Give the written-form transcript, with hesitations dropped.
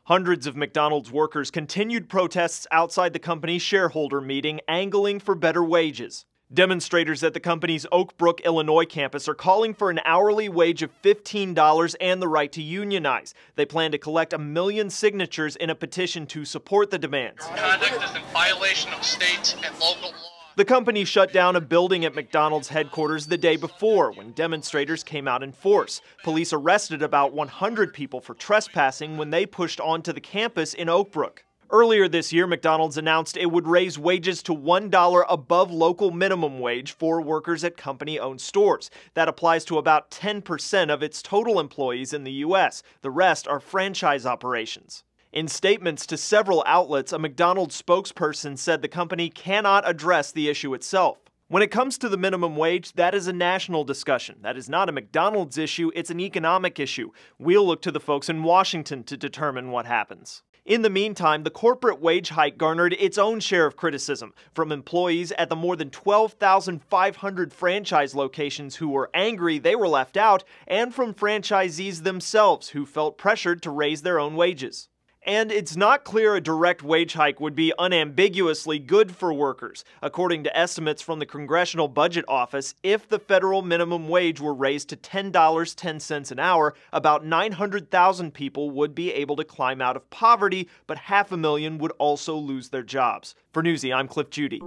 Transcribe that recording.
Hundreds of McDonald's workers continued protests outside the company's shareholder meeting, angling for better wages. Demonstrators at the company's Oak Brook, Illinois campus are calling for an hourly wage of $15 and the right to unionize. They plan to collect 1 million signatures in a petition to support the demands. Conduct is in violation of state and local law. The company shut down a building at McDonald's headquarters the day before when demonstrators came out in force. Police arrested about 100 people for trespassing when they pushed onto the campus in Oak Brook. Earlier this year, McDonald's announced it would raise wages to $1 above local minimum wage for workers at company-owned stores. That applies to about 10% of its total employees in the U.S. The rest are franchise operations. In statements to several outlets, a McDonald's spokesperson said the company cannot address the issue itself. When it comes to the minimum wage, that is a national discussion. That is not a McDonald's issue, it's an economic issue. We'll look to the folks in Washington to determine what happens. In the meantime, the corporate wage hike garnered its own share of criticism from employees at the more than 12,500 franchise locations who were angry they were left out, and from franchisees themselves who felt pressured to raise their own wages. And it's not clear a direct wage hike would be unambiguously good for workers. According to estimates from the Congressional Budget Office, if the federal minimum wage were raised to $10.10 an hour, about 900,000 people would be able to climb out of poverty, but 500,000 would also lose their jobs. For Newsy, I'm Cliff Judy.